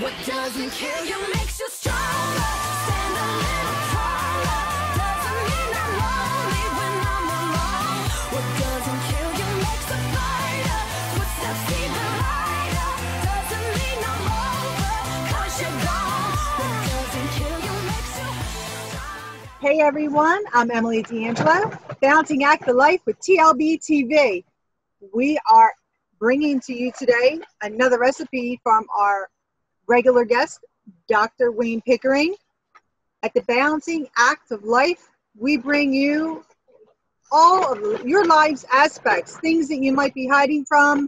What doesn't kill you makes you stronger. Stand a little taller. Doesn't mean I'm lonely when I'm alone. What doesn't kill you makes a fighter. Footsteps even lighter. Doesn't mean I'm over, 'cause you're gone. What doesn't kill you makes you stronger. Hey everyone, I'm Emilie DeAngelo, Balancing Act the Life with TLBTV. We are bringing to you today another recipe from our regular guest, Dr. Wayne Pickering. At the Balancing Act of Life, we bring you all of your life's aspects, things that you might be hiding from,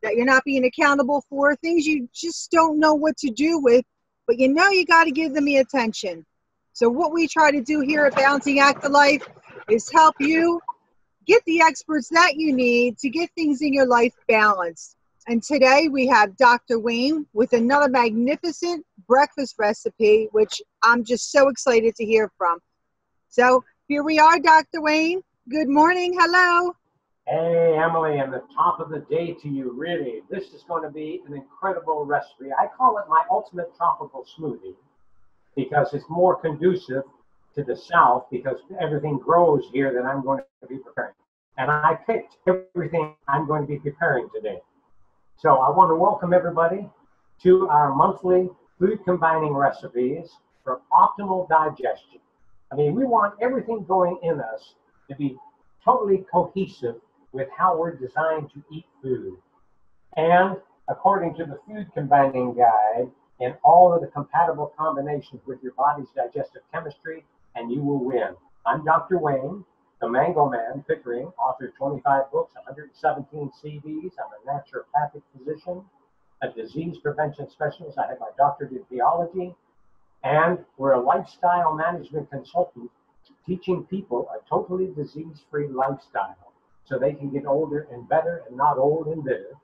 that you're not being accountable for, things you just don't know what to do with, but you know you got to give them the attention. So what we try to do here at Balancing Act of Life is help you get the experts that you need to get things in your life balanced. And today we have Dr. Wayne with another magnificent breakfast recipe, which I'm just so excited to hear from. So here we are, Dr. Wayne. Good morning. Hello. Hey, Emilie, and the top of the day to you, really. This is going to be an incredible recipe. I call it my ultimate tropical smoothie because it's more conducive to the South because everything grows here that I'm going to be preparing. And I picked everything I'm going to be preparing today. So I want to welcome everybody to our monthly food combining recipes for optimal digestion. I mean, we want everything going in us to be totally cohesive with how we're designed to eat food. And according to the food combining guide, in all of the compatible combinations with your body's digestive chemistry, and you will win. I'm Dr. Wayne, the Mango Man, Pickering, author of 25 books, 117 CDs. I'm a naturopathic physician, a disease prevention specialist. I have my doctorate in theology, and we're a lifestyle management consultant teaching people a totally disease-free lifestyle so they can get older and better and not old and bitter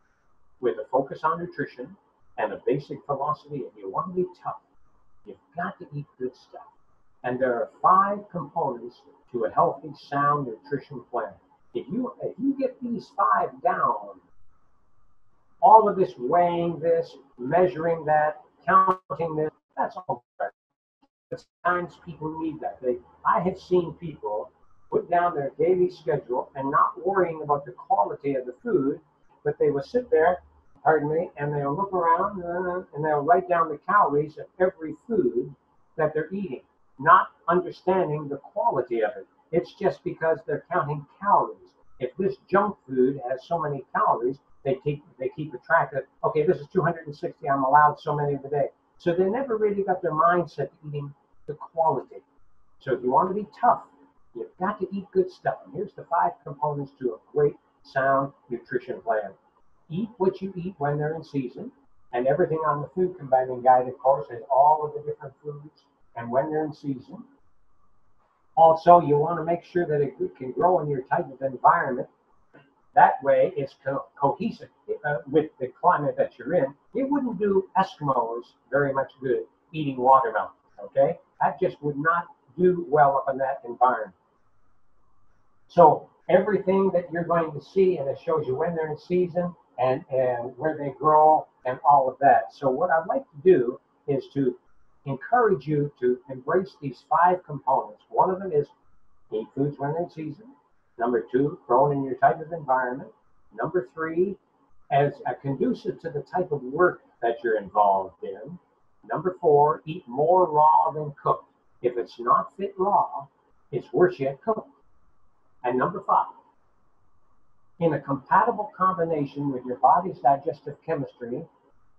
with a focus on nutrition and a basic philosophy. If you want to be tough, you've got to eat good stuff. And there are 5 components to a healthy, sound nutrition plan. If you get these 5 down, all of this weighing this, measuring that, counting this, that's all right. But sometimes people need that. I have seen people put down their daily schedule and not worrying about the quality of the food, but they will sit there, pardon me, and they'll look around and they'll write down the calories of every food that they're eating, not understanding the quality of it. It's just because they're counting calories. If this junk food has so many calories, they keep a track of, okay, this is 260, I'm allowed so many a day. So they never really got their mindset to eating the quality. So if you want to be tough, you've got to eat good stuff. And here's the 5 components to a great, sound nutrition plan. Eat what you eat when they're in season. And everything on the food combining guide, of course, has all of the different foods and when they're in season. Also, you want to make sure that it can grow in your type of environment. That way, it's cohesive with the climate that you're in. It wouldn't do Eskimos very much good eating watermelon, okay? That just would not do well up in that environment. So everything that you're going to see, and it shows you when they're in season and where they grow and all of that. So what I'd like to do is to encourage you to embrace these 5 components. One of them is eat foods when they're in season. Number 2, grown in your type of environment. Number 3, as a conducive to the type of work that you're involved in. Number 4, eat more raw than cooked. If it's not fit raw, it's worse yet cooked. And number 5, in a compatible combination with your body's digestive chemistry,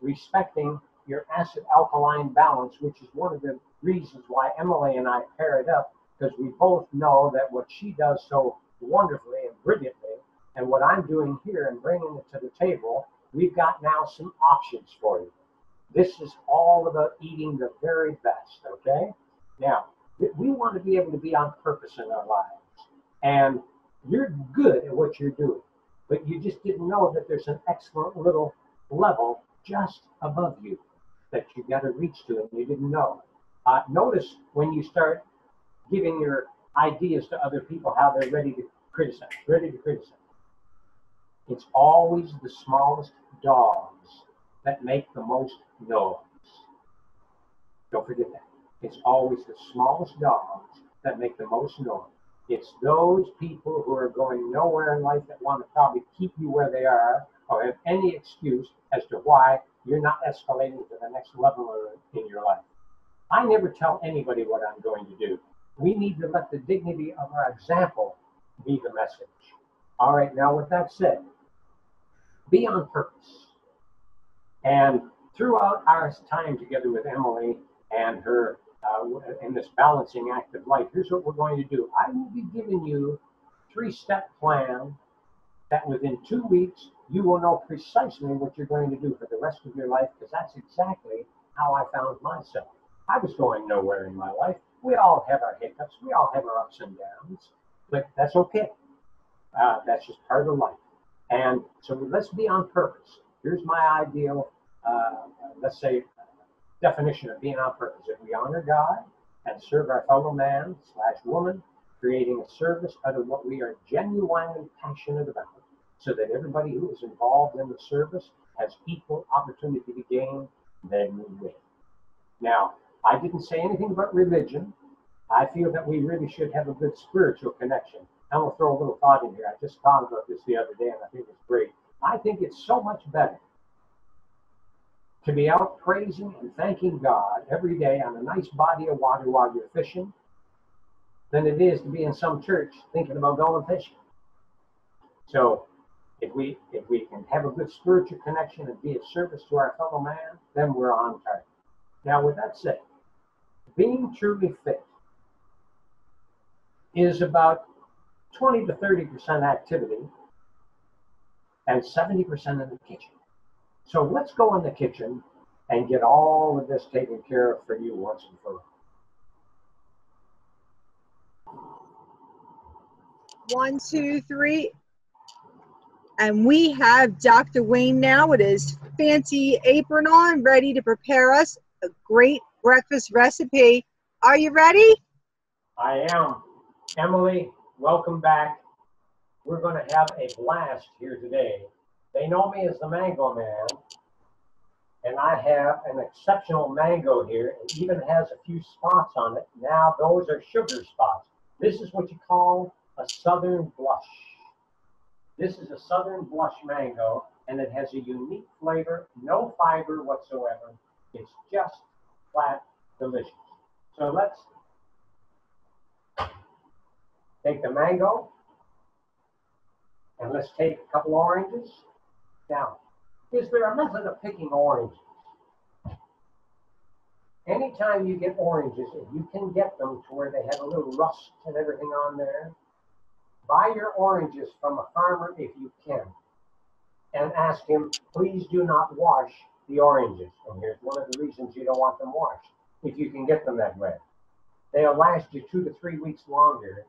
respecting your acid-alkaline balance, which is one of the reasons why Emilie and I pair it up, because we both know that what she does so wonderfully and brilliantly, and what I'm doing here and bringing it to the table, we've got now some options for you. This is all about eating the very best, okay? Now, we want to be able to be on purpose in our lives, and you're good at what you're doing, but you just didn't know that there's an excellent little level just above you that you got to reach to, and you didn't know. Notice when you start giving your ideas to other people how they're ready to criticize. It's always the smallest dogs that make the most noise. Don't forget that. It's always the smallest dogs that make the most noise. It's those people who are going nowhere in life that want to probably keep you where they are or have any excuse as to why you're not escalating to the next level in your life. I never tell anybody what I'm going to do. We need to let the dignity of our example be the message. All right, now with that said, be on purpose. And throughout our time together with Emilie and her in this balancing act of life, here's what we're going to do. I will be giving you a 3-step plan that within 2 weeks, you will know precisely what you're going to do for the rest of your life, because that's exactly how I found myself. I was going nowhere in my life. We all have our hiccups. We all have our ups and downs, but that's okay. That's just part of life. And so let's be on purpose. Here's my ideal, let's say, definition of being on purpose. If we honor God and serve our fellow man / woman, creating a service out of what we are genuinely passionate about, so that everybody who is involved in the service has equal opportunity to gain, then we win. Now, I didn't say anything about religion. I feel that we really should have a good spiritual connection. I'm going to throw a little thought in here. I just thought about this the other day, and I think it's great. I think it's so much better to be out praising and thanking God every day on a nice body of water while you're fishing than it is to be in some church thinking about going fishing. So if we can have a good spiritual connection and be of service to our fellow man, then we're on target. Now, with that said, being truly fit is about 20 to 30% activity and 70% in the kitchen. So let's go in the kitchen and get all of this taken care of for you once and for all. 1, 2, 3. And we have Dr. Wayne now with his fancy apron on, ready to prepare us a great breakfast recipe. Are you ready? I am. Emilie, welcome back. We're going to have a blast here today. They know me as the Mango Man, and I have an exceptional mango here. It even has a few spots on it. Now, those are sugar spots. This is what you call a southern blush. This is a southern blush mango, and it has a unique flavor, no fiber whatsoever. It's just flat delicious. So let's take the mango, and let's take a couple oranges. Now, is there a method of picking oranges? Anytime you get oranges, if you can get them to where they have a little rust and everything on there, buy your oranges from a farmer if you can, and ask him, please do not wash the oranges. And here's one of the reasons you don't want them washed, if you can get them that way. They'll last you 2 to 3 weeks longer,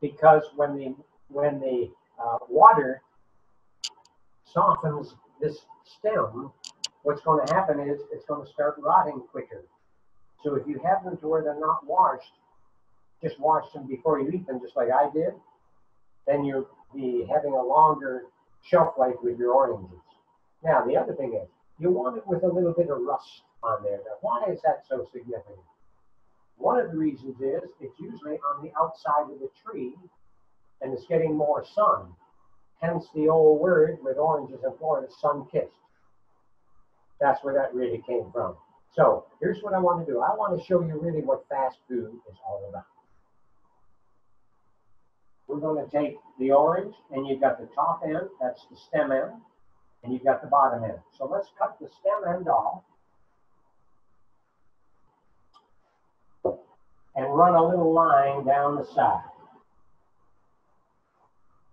because when the water softens this stem, what's going to happen is it's going to start rotting quicker. So if you have them to where they're not washed, just wash them before you eat them, just like I did, then you'll be having a longer shelf life with your oranges. Now, the other thing is, you want it with a little bit of rust on there. Now, why is that so significant? One of the reasons is it's usually on the outside of the tree, and it's getting more sun. Hence the old word with oranges in Florida, sun-kissed. That's where that really came from. So here's what I want to do. I want to show you really what fast food is all about. We're going to take the orange, and you've got the top end, that's the stem end, and you've got the bottom end. So let's cut the stem end off and run a little line down the side.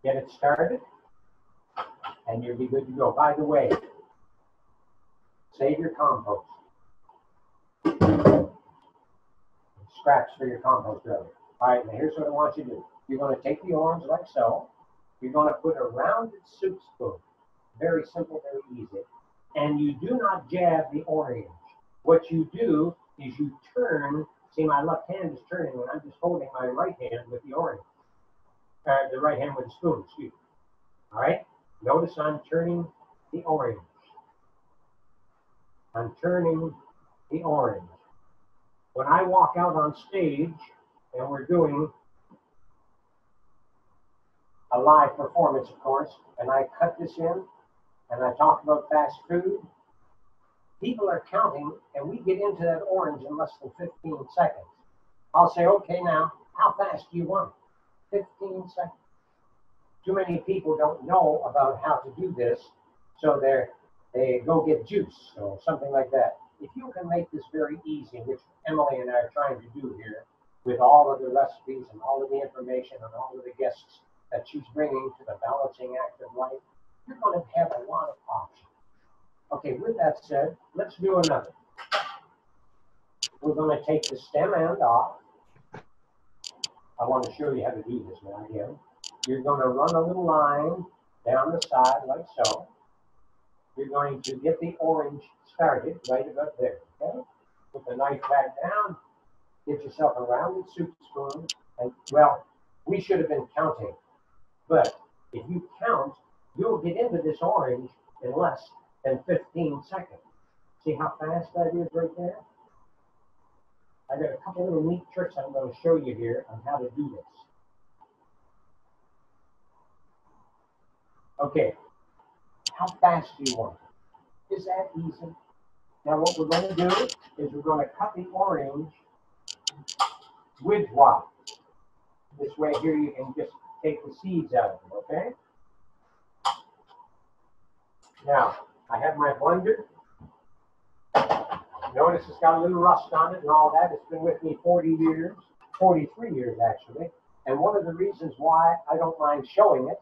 Get it started, and you'll be good to go. By the way, save your compost. Scraps for your compost earlier. All right, now here's what I want you to do. You're going to take the orange like so. You're going to put a rounded soup spoon. Very simple, very easy. And you do not jab the orange. What you do is you turn. See, my left hand is turning, and I'm just holding my right hand with the orange. The right hand with the spoon, excuse me. All right? Notice I'm turning the orange. I'm turning the orange. when I walk out on stage and we're doing a live performance, of course, and I cut this in and I talk about fast food, people are counting and we get into that orange in less than 15 seconds. I'll say, okay, now, how fast do you want it? 15 seconds. Too many people don't know about how to do this, so they go get juice or something like that. If you can make this very easy, which Emilie and I are trying to do here, with all of the recipes and all of the information and all of the guests that she's bringing to the balancing act of life, you're going to have a lot of options. Okay, with that said, let's do another. We're going to take the stem end off. I want to show you how to do this now again. You're going to run a little line down the side like so. You're going to get the orange started right about there, okay? Put the knife back down, get yourself a rounded soup spoon, and, well, we should have been counting, but if you count, you'll get into this orange in less than 15 seconds. See how fast that is right there? I got a couple little neat tricks I'm going to show you here on how to do this. Okay, how fast do you want it? Is that easy? Now what we're going to do is we're going to cut the orange with drop. This way here you can just take the seeds out of it, okay? Now, I have my blender. Notice it's got a little rust on it and all that. It's been with me 40 years, 43 years actually. And one of the reasons why I don't mind showing it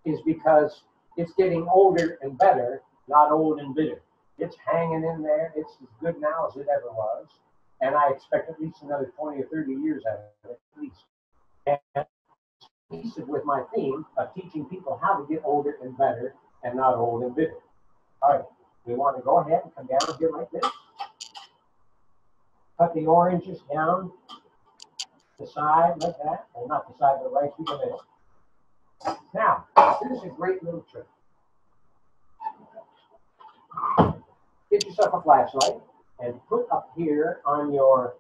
is because it's getting older and better, not old and bitter. It's hanging in there. It's as good now as it ever was. And I expect at least another 20 or 30 years out of it, at least. And it's with my theme of teaching people how to get older and better and not old and bitter. All right, we want to go ahead and come down here like this. Cut the oranges down the side like that, or not the side, but right through the middle. Now, here's a great little trick. Get yourself a flashlight and put up here on your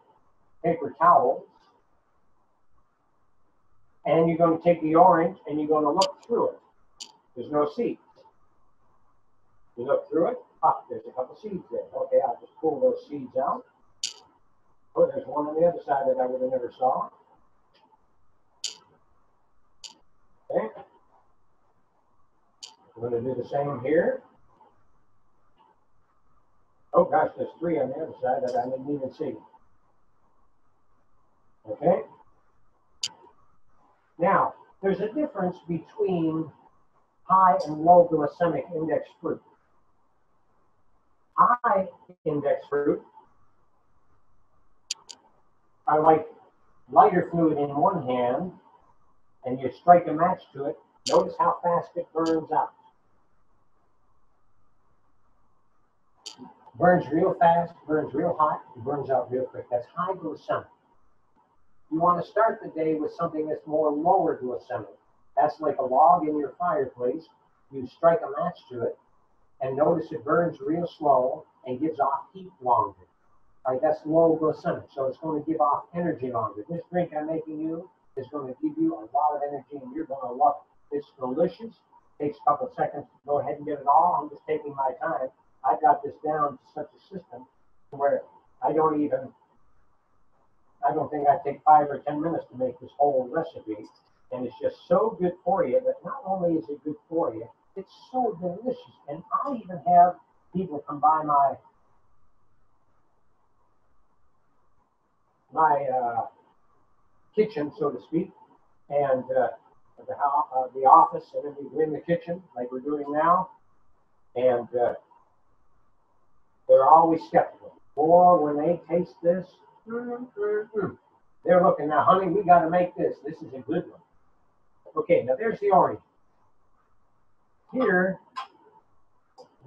paper towels, and you're going to take the orange and you're going to look through it. There's no seeds. You look through it. Ah, there's a couple seeds there. Okay, I'll just pull those seeds out. Oh, there's one on the other side that I would have never saw. Okay. I'm going to do the same here. Oh gosh, there's three on the other side that I didn't even see. Okay. Now, there's a difference between high and low glycemic index fruit. High index fruit are like lighter fluid in one hand, and you strike a match to it. Notice how fast it burns out. Burns real fast, burns real hot, and burns out real quick. That's high glycemic. You want to start the day with something that's more lower glycemic. That's like a log in your fireplace. You strike a match to it, and notice it burns real slow and gives off heat longer. All right, that's low glycemic, so it's going to give off energy longer. This drink I'm making you is going to give you a lot of energy, and you're going to love it. It's delicious. Takes a couple of seconds to go ahead and get it all. I'm just taking my time. I got this down to such a system where I don't think I take 5 or 10 minutes to make this whole recipe. And it's just so good for you, but not only is it good for you, it's so delicious. And I even have people come by my kitchen, so to speak, and the office, and then we're in the kitchen like we're doing now, and they're always skeptical. Or when they taste this, they're looking, now, honey, we got to make this. This is a good one. Okay, now there's the orange. Here,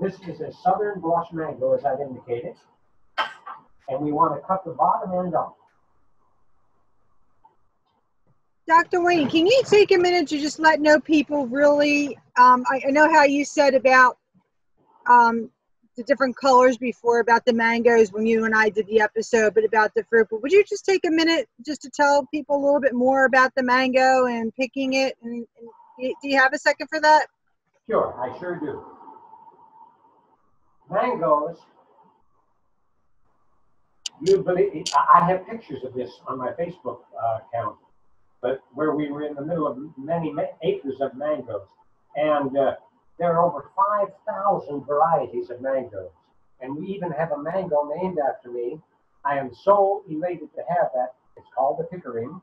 this is a southern blush mango, as I've indicated, and we want to cut the bottom end off. Dr. Wayne, can you take a minute to just let know people really, I know how you said about the different colors before about the mangoes when you and I did the episode, but about the fruit. But would you just take a minute just to tell people a little bit more about the mango and picking it? And do you have a second for that? Sure, I sure do. Mangoes, you believe, I have pictures of this on my Facebook account, but where we were in the middle of many acres of mangoes. And there are over 5,000 varieties of mangoes. And we even have a mango named after me. I am so elated to have that. It's called the Pickering.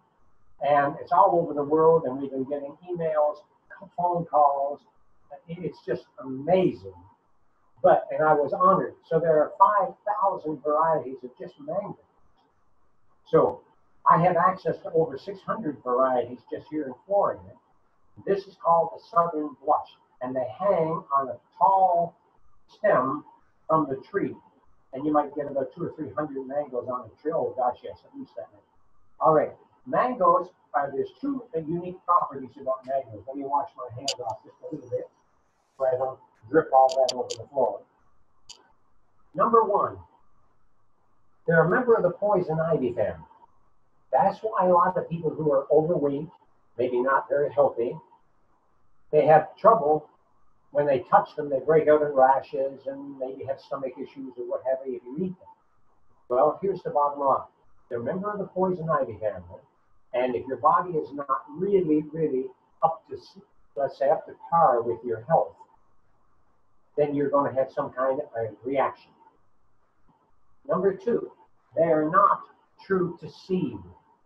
And it's all over the world. And we've been getting emails, phone calls. It's just amazing. And I was honored. So there are 5,000 varieties of just mangoes. So I have access to over 600 varieties just here in Florida. This is called the Southern Blush, and they hang on a tall stem from the tree. And you might get about 200 or 300 mangoes on a tree. Oh gosh, yes, at least that many. All right, mangoes there's two unique properties about mangoes. Let me wash my hands off just a little bit so I don't drip all that over the floor. Number one, they're a member of the poison ivy family. That's why a lot of people who are overweight, maybe not very healthy, they have trouble when they touch them. They break out in rashes and maybe have stomach issues or what have you if you eat them. Well, here's the bottom line. They're a member of the poison ivy family, and if your body is not really up to, let's say, up to par with your health, then you're going to have some kind of a reaction. Number two, they are not true to seed.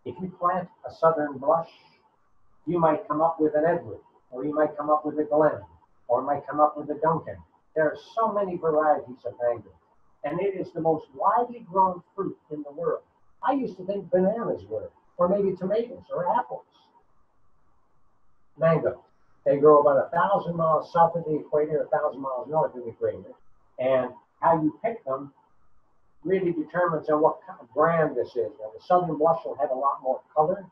If you plant a Southern Blush, you might come up with an Edward, or you might come up with a Glen, or you might come up with a Duncan. There are so many varieties of mango, and it is the most widely grown fruit in the world. I used to think bananas were, or maybe tomatoes or apples. Mango. They grow about 1,000 miles south of the equator, 1,000 miles north of the equator, and how you pick them really determines on what kind of brand this is. Now, the Southern Blush will have a lot more color.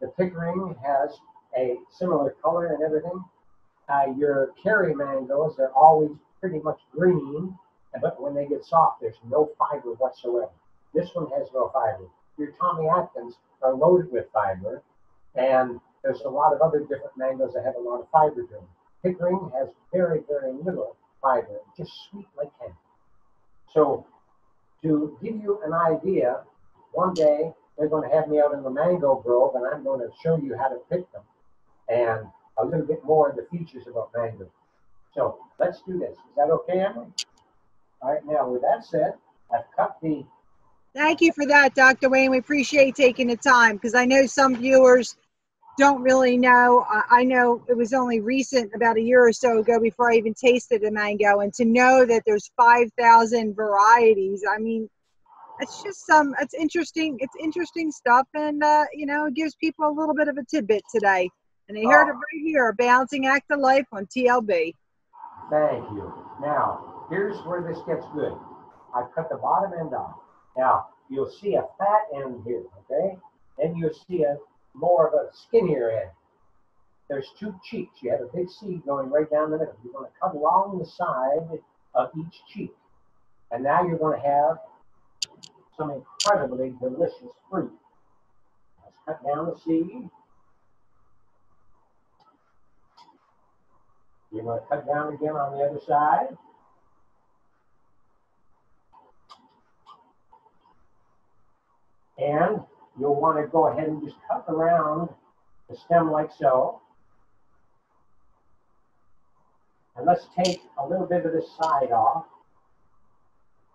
The Pickering has a similar color and everything. Your Kerry mangoes are always pretty much green, but when they get soft, there's no fiber whatsoever. This one has no fiber. Your Tommy Atkins are loaded with fiber, and there's a lot of other different mangoes that have a lot of fiber to them. Pickering has very little fiber, just sweet like candy. So to give you an idea, one day they're going to have me out in the mango grove, and I'm going to show you how to pick them and a little bit more of the features about mango. So let's do this. Is that okay, Emilie? All right, now with that said, I've cut the... Thank you for that, Dr. Wayne. We appreciate taking the time because I know some viewers don't really know. I know it was only recent, about a year or so ago, before I even tasted a mango, and to know that there's 5,000 varieties. I mean, it's just it's interesting. It's interesting stuff, and you know, it gives people a little bit of a tidbit today. And they heard it right here, a balancing act of life on TLB. Thank you. Now, here's where this gets good. I've cut the bottom end off. Now, you'll see a fat end here, okay? Then you'll see more of a skinnier end. There's two cheeks. You have a big seed going right down the middle. You're going to cut along the side of each cheek. And now you're going to have some incredibly delicious fruit. Let's cut down the seed. You're going to cut down again on the other side. And you'll want to go ahead and just cut around the stem like so. And let's take a little bit of this side off.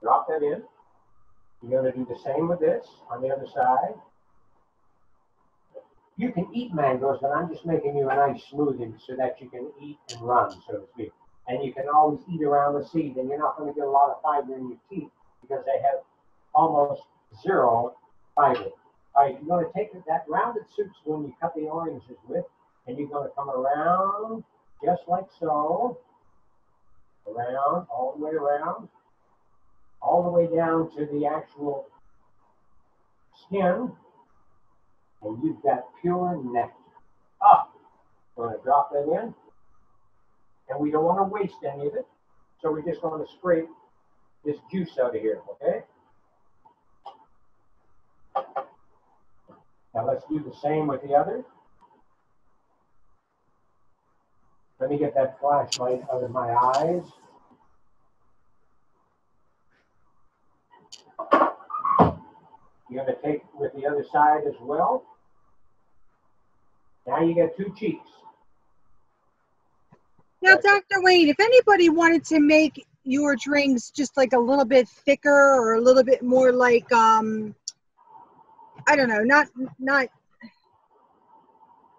Drop that in. You're going to do the same with this on the other side. You can eat mangoes, but I'm just making you a nice smoothie so that you can eat and run, so to speak. And you can always eat around the seed, and you're not going to get a lot of fiber in your teeth because they have almost zero fiber. All right, you're going to take that rounded soup spoon you cut the oranges with, and you're going to come around just like so. Around, all the way around, all the way down to the actual skin. And you've got pure nectar. We're going to drop that in. And we don't want to waste any of it. So we're just going to scrape this juice out of here, okay? Now let's do the same with the other. Let me get that flashlight out of my eyes. You're going to take with the other side as well. Now you get 2 cheeks. Now, Dr. Wayne, if anybody wanted to make your drinks just like a little bit thicker or a little bit more like, I don't know, not,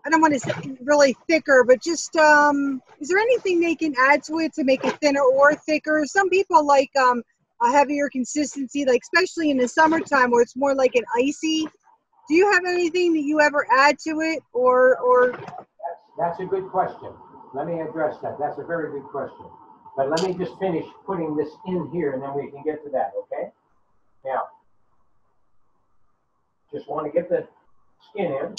I don't want to say really thicker, but just, is there anything they can add to it to make it thinner or thicker? Some people like a heavier consistency, like especially in the summertime where it's more like an icy. Do you have anything that you ever add to it or? That's a good question. Let me address that. That's a very good question. But let me just finish putting this in here and then we can get to that, okay? Now, just want to get the skin in.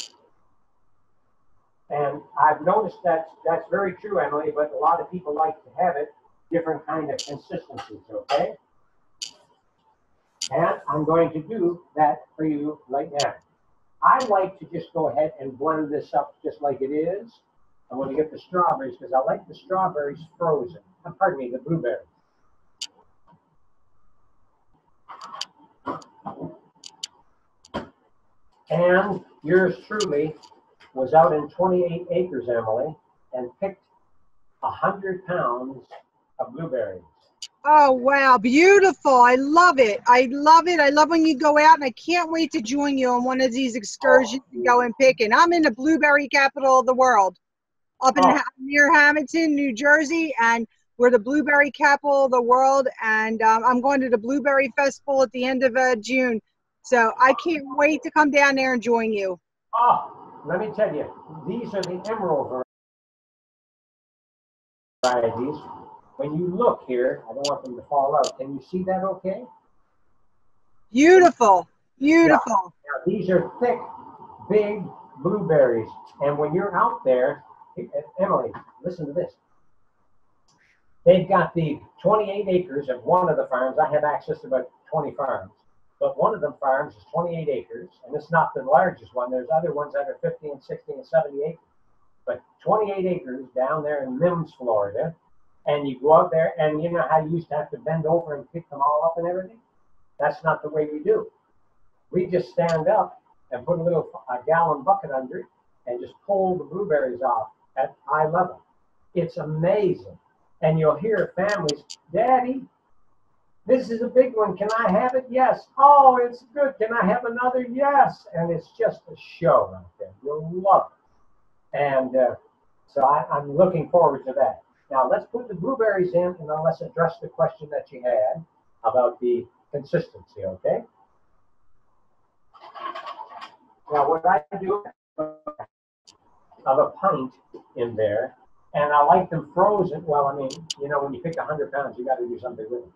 And I've noticed that's very true, Emilie, but a lot of people like to have it different kind of consistencies, okay? And I'm going to do that for you right now. I like to just go ahead and blend this up just like it is. I'm going to get the strawberries because I like the strawberries frozen. Pardon me, the blueberries. And yours truly was out in 28 acres, Emilie, and picked 100 pounds of blueberries. Oh, wow. Beautiful. I love it. I love it. I love when you go out, and I can't wait to join you on one of these excursions and go and pick it. I'm in the blueberry capital of the world, up in near Hamilton, New Jersey, and we're the blueberry capital of the world, and I'm going to the Blueberry Festival at the end of June. So I can't wait to come down there and join you. Oh, let me tell you, these are the emerald varieties. When you look here, I don't want them to fall out. Can you see that okay? Beautiful. Beautiful. Yeah. Now, these are thick, big blueberries. And when you're out there, Emilie, listen to this. They've got the 28 acres of one of the farms. I have access to about 20 farms. But one of them farms is 28 acres, and it's not the largest one. There's other ones that are 50 and 60 and 70 acres. But 28 acres down there in Mims, Florida, and you go out there, and you know how you used to have to bend over and pick them all up and everything? That's not the way we do. We just stand up and put a gallon bucket under it and just pull the blueberries off at eye level. It's amazing. And you'll hear families, Daddy, this is a big one. Can I have it? Yes. Oh, it's good. Can I have another? Yes. And it's just a show out there. You'll love it. And so I'm looking forward to that. Now, let's put the blueberries in, and then let's address the question that you had about the consistency, okay? Now, what I do of a pint in there, and I like them frozen. Well, I mean, you know, when you pick 100 pounds, you got to do something with them.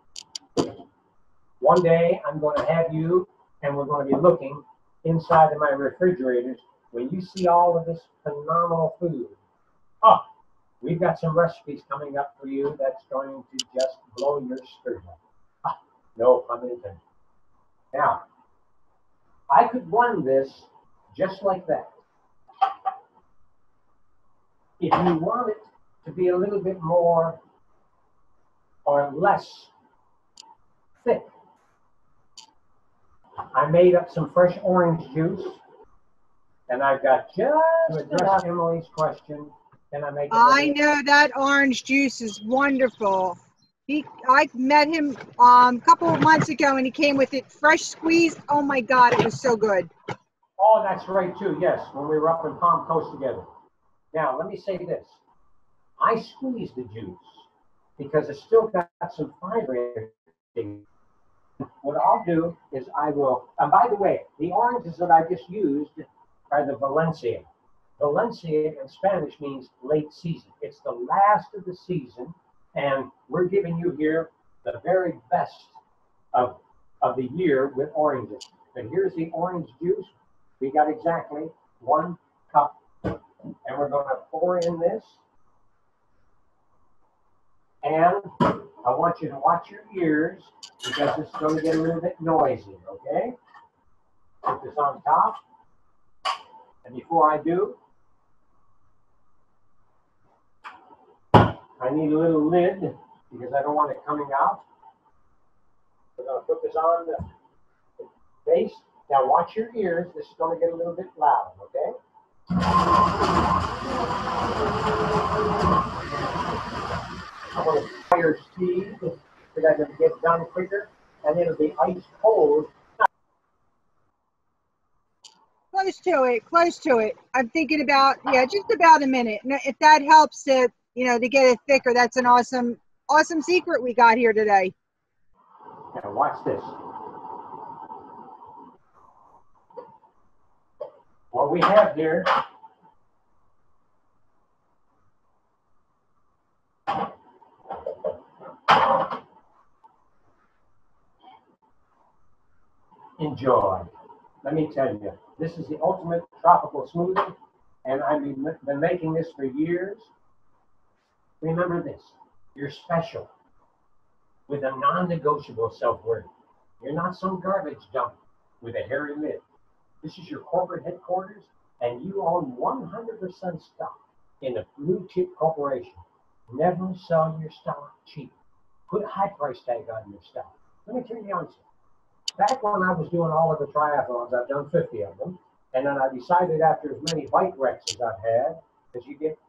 One day, I'm going to have you, and we're going to be looking inside of my refrigerators. When you see all of this phenomenal food, we've got some recipes coming up for you that's going to just blow your skirt up. No pun intended. Now, I could blend this just like that. If you want it to be a little bit more or less thick, I made up some fresh orange juice, and I've got just to address Emilie's question. Can I make it? I know that orange juice is wonderful. I met him a couple of months ago, and he came with it fresh squeezed. Oh my God, it was so good. Oh, that's right too. Yes, when we were up in Palm Coast together. Now, let me say this. I squeeze the juice because it's still got some fiber in it. What I'll do is I will, and by the way, the oranges that I just used are the Valencia. Valencia in Spanish means late season. It's the last of the season, and we're giving you here the very best of the year with oranges. And here's the orange juice. We got exactly 1 cup, and we're going to pour in this. And I want you to watch your ears because it's going to get a little bit noisy, okay? Put this on top. And before I do, I need a little lid because I don't want it coming out. We're going to put this on the base. Now watch your ears. This is going to get a little bit loud, okay? I'm going to higher speed so that I can get done quicker, and it'll be ice cold. Close to it, close to it. I'm thinking about, yeah, just about a minute. And if that helps to, you know, to get it thicker, that's an awesome, awesome secret we got here today. Now watch this. What we have here enjoy. Let me tell you, this is the ultimate tropical smoothie, and I've been making this for years. Remember this, you're special with a non-negotiable self-worth. You're not some garbage dump with a hairy lid. This is your corporate headquarters, and you own 100% stock in a blue chip corporation. Never sell your stock cheap. Put a high price tag on your stock. Let me tell you the answer. Back when I was doing all of the triathlons, I've done 50 of them, and then I decided after as many bike wrecks as I've had, because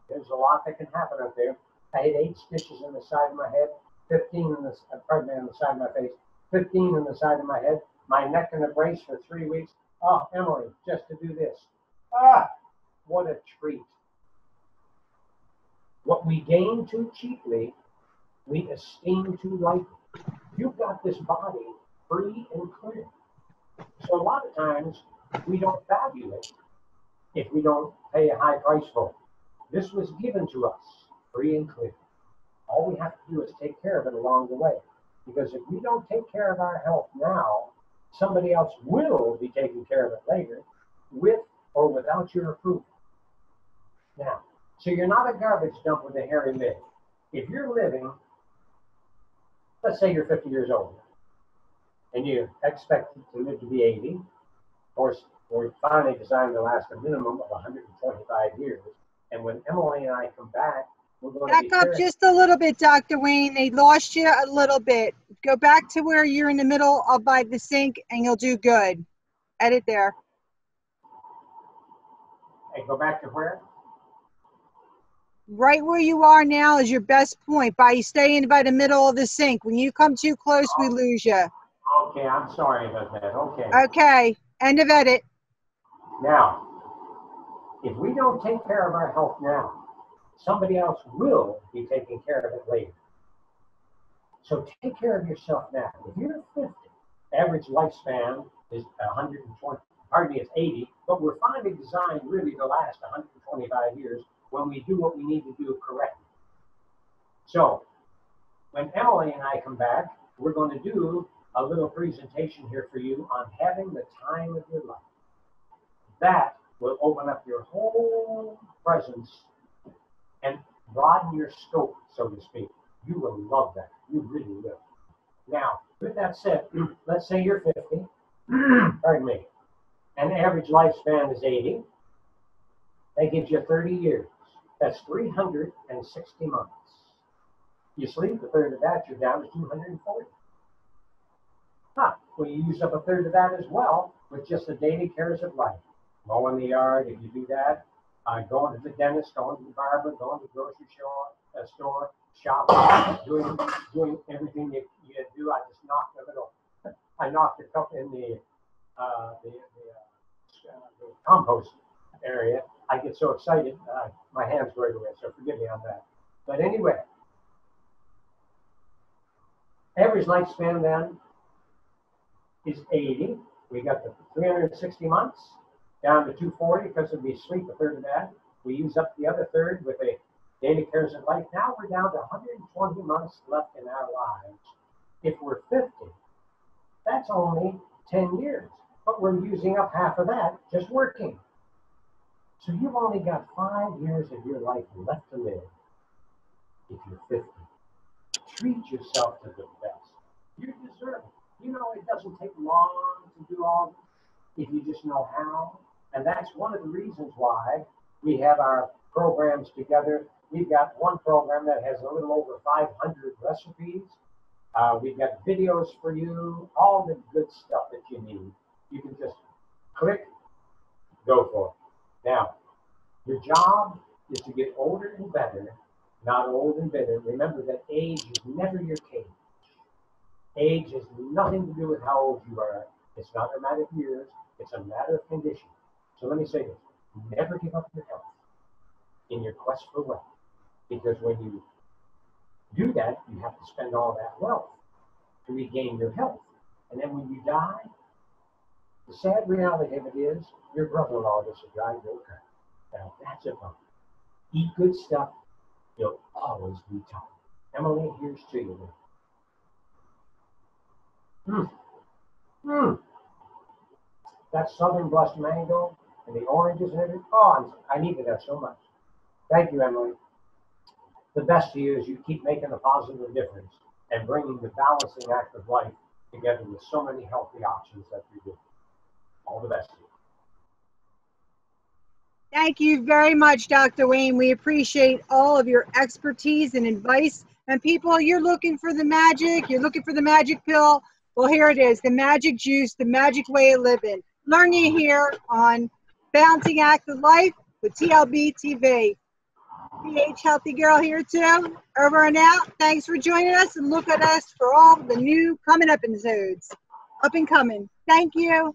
there's a lot that can happen out there. I had 8 stitches in the side of my head, 15 on the side of my face, 15 on the side of my head, my neck in a brace for 3 weeks. Oh, Emilie, just to do this. Ah, what a treat. What we gain too cheaply, we esteem too lightly. You've got this body free and clear. So a lot of times we don't value it if we don't pay a high price for it. This was given to us free and clear. All we have to do is take care of it along the way. Because if we don't take care of our health now, somebody else will be taking care of it later, with or without your approval. Now, so you're not a garbage dump with a hairy lid. If you're living, let's say you're 50 years old, and you expect to live to be 80, or we finally designed to last a minimum of 125 years. And when Emilie and I come back, we're going to Back up just a little bit, Dr. Wayne. They lost you a little bit. Go back to where you're in the middle of by the sink, and you'll do good. Edit there. And go back to where? Right where you are now is your best point. By staying by the middle of the sink. When you come too close, we lose you. Okay, I'm sorry about that. Okay. Okay. End of edit. Now, if we don't take care of our health now, somebody else will be taking care of it later. So take care of yourself now. If you're 50, average lifespan is 120, pardon me, it's 80, but we're finally designed really to last 125 years when we do what we need to do correctly. So when Emilie and I come back, we're going to do a little presentation here for you on having the time of your life. That will open up your whole presence and broaden your scope, so to speak. You will love that. You really will. Now, with that said, let's say you're 50, pardon me, and average lifespan is 80. That gives you 30 years. That's 360 months. You sleep a third of that, you're down to 240. Well, you use up a third of that as well with just the daily cares of life. Mowing the yard, if you do that, going to the dentist, going to the barber, going to the grocery store, shopping, doing everything you do. I just knocked the little, I knocked the cup in the compost area. I get so excited, my hands go everywhere, so forgive me on that. But anyway, average lifespan then is 80. We got the 360 months down to 240 because we sleep a third of that. We use up the other third with a daily cares of life. Now we're down to 120 months left in our lives. If we're 50, that's only 10 years, but we're using up half of that just working. So you've only got 5 years of your life left to live if you're 50. treat yourself to the best. You deserve it. You know, it doesn't take long to do all this if you just know how. And that's one of the reasons why we have our programs together. We've got one program that has a little over 500 recipes. We've got videos for you, all the good stuff that you need. You can just click, go for it. Now, your job is to get older and better, not old and bitter. Remember that age is never your cage. Age has nothing to do with how old you are. It's not a matter of years. It's a matter of condition. So let me say this. Never give up your health in your quest for wealth. Because when you do that, you have to spend all that wealth to regain your health. And then when you die, the sad reality of it is your brother-in-law gets to drive your car. Now that's a bummer. Eat good stuff. You'll always be tired. Emilie, here's to you. That southern blessed mango and the oranges and everything. Oh, I needed that so much. Thank you, Emilie. The best to you is you keep making a positive difference and bringing the balancing act of life together with so many healthy options that you do. All the best to you. Thank you very much, Dr. Wayne. We appreciate all of your expertise and advice. And people, you're looking for the magic, you're looking for the magic pill. Well, here it is, the magic juice, the magic way of living. Learning here on Balancing Act of Life with TLBTV. PH Healthy Girl here too. Over and out. Thanks for joining us, and look at us for all the new coming up episodes. Up and coming. Thank you.